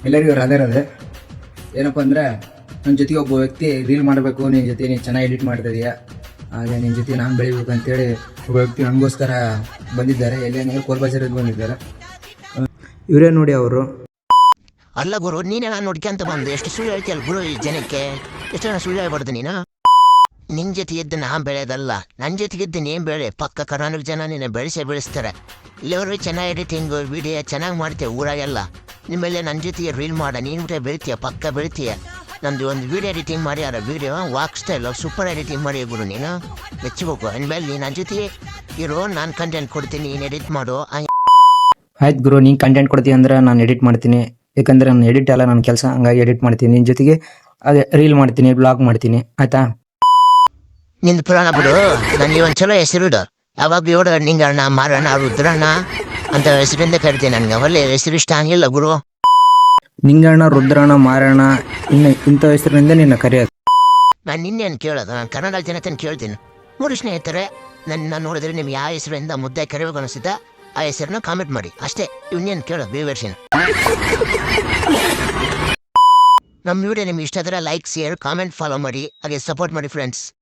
ಎಲ್ಲರಿಗೂ ರಾಧೆ ಏನಪ್ಪ ಅಂದರೆ ನನ್ನ ಜೊತೆಗೆ ಒಬ್ಬ ವ್ಯಕ್ತಿ ರೀಲ್ ಮಾಡಬೇಕು, ನಿನ್ನ ಜೊತೆ ನೀನು ಚೆನ್ನಾಗಿ ಎಡಿಟ್ ಮಾಡ್ತಾ ಇದೀಯಾ, ಹಾಗೆ ನಿನ್ನ ಜೊತೆ ನಾನು ಬೆಳಿಬೇಕು ಅಂತೇಳಿ ಒಬ್ಬ ವ್ಯಕ್ತಿ ನನಗೋಸ್ಕರ ಬಂದಿದ್ದಾರೆ. ಎಲ್ಲೇನೇ ಕೋಲ್ಬಜಾರಿಗೆ ಬಂದಿದ್ದಾರೆ. ಇವರೇ ನೋಡಿ ಅವರು. ಅಲ್ಲ ಗುರು, ನೀನೇ ನಾನು ನೋಡ್ಕೊಂತ ಬಂದು ಎಷ್ಟು ಸುಳ್ಳು ಹೇಳ್ತೀಯಲ್ಲ ಗುರು ಈ ಜನಕ್ಕೆ. ಎಷ್ಟು ನಾನು ಸುಳ್ಳು ಹೇಳ್ಬಾರ್ದು ನೀನು. ನಿನ್ನ ಜೊತೆ ಇದ್ದು ನಾನು ಬೆಳೆಯೋದಲ್ಲ, ನನ್ನ ಜೊತೆಗಿದ್ದು ನೀನು ಬೆಳೆ. ಪಕ್ಕ ಕರ್ನಾಟಕ ಜನ ನಿನ್ನ ಬೆಳೆಸ್ತಾರೆ. ಇಲ್ಲಿವರು ಚೆನ್ನಾಗಿ ಎಡಿಟಿಂಗು ವಿಡಿಯೋ ಚೆನ್ನಾಗಿ ಮಾಡ್ತೇವೆ ಊರಾಗೆಲ್ಲ. ನಿಮ್ಮೆಲ್ಲ ನನ್ನ ಜೊತೆಗೆ ರೀಲ್ ಮಾಡ, ನೀನು ಊಟ ಬೆಳಿತೀಯ, ಪಕ್ಕ ಬೆಳಿತೀಯ. ನಮ್ಮದು ಒಂದು ವೀಡಿಯೋ ಎಡಿಟಿಂಗ್ ಮಾಡಿ ಯಾರ video walk style super editing ಮಾಡಿ ಗುರು. ನೀನು ಮೆಚ್ಚಬೇಕು. ಅಂದಮೇಲೆ ನೀನು ನನ್ನ ಜೊತೆಗೆ ಇರೋ, ನಾನು ಕಂಟೆಂಟ್ ಕೊಡ್ತೀನಿ, ನೀನು ಎಡಿಟ್ ಮಾಡು. ಆಯ್ತು ಗುರು, ನೀನು ಕಂಟೆಂಟ್ ಕೊಡ್ತೀವಿ ಅಂದ್ರೆ ನಾನು ಎಡಿಟ್ ಮಾಡ್ತೀನಿ. ಯಾಕಂದರೆ ನಾನು ಎಡಿಟ್ ಎಲ್ಲ ನನ್ನ ಕೆಲಸ, ಹಂಗಾಗಿ ಎಡಿಟ್ ಮಾಡ್ತೀನಿ. ನಿನ್ನ ಜೊತೆಗೆ ಅದೇ ರೀಲ್ ಮಾಡ್ತೀನಿ, ಬ್ಲಾಗ್ ಮಾಡ್ತೀನಿ, ಆಯಿತಾ? ನಿಂದು ಪುರಾಣ ಬಿಡು. ನನಗೆ ಒಂದು ಚಲೋ ಹೆಸರಿಡು. ಯಾವಾಗಲೂ ಹೇಳೋ ನಿಂಗಣ್ಣ, ಮಾರಣ್ಣ, ರುದ್ರಣ್ಣ ಅಂತ ಹೆಸರಿಂದ ಕರಿತೀನಿ. ನನಗೆ ಒಳ್ಳೆ ಹೆಸರು ಇಷ್ಟ ಹಂಗಿಲ್ಲ ಗುರು. ನಿಂಗಣ್ಣ, ರುದ್ರಣ್ಣ, ಮಾರಣ್ಣ ಇಂಥ ಹೆಸರಿನಿಂದ ನಿನ್ನ ಕರೆಯೋದು. ನಾನು ನಿನ್ನೇನು ಕೇಳೋದು, ನಾನು ಕನ್ನಡ ಜನತೆಯನ್ನು ಕೇಳ್ತೀನಿ. ಮೂರು ಸ್ನೇಹಿತರೆ, ನನ್ನ ನೋಡಿದ್ರೆ ನಿಮ್ಗೆ ಯಾವ ಹೆಸರಿಂದ ಮುದ್ದೆ ಕರಿಬೇಕು ಅನಿಸುತ್ತಾ ಆ ಹೆಸರನ್ನ ಕಾಮೆಂಟ್ ಮಾಡಿ ಅಷ್ಟೇ. ಇವನ್ನೇನು ಕೇಳೋದು ವ್ಯೂವರ್ಸಿನ. ನಮ್ಮ ವಿಡಿಯೋ ನಿಮ್ಗೆ ಇಷ್ಟ ಆದರೆ ಲೈಕ್, ಶೇರ್, ಕಾಮೆಂಟ್, ಫಾಲೋ ಮಾಡಿ, ಹಾಗೆ ಸಪೋರ್ಟ್ ಮಾಡಿ ಫ್ರೆಂಡ್ಸ್.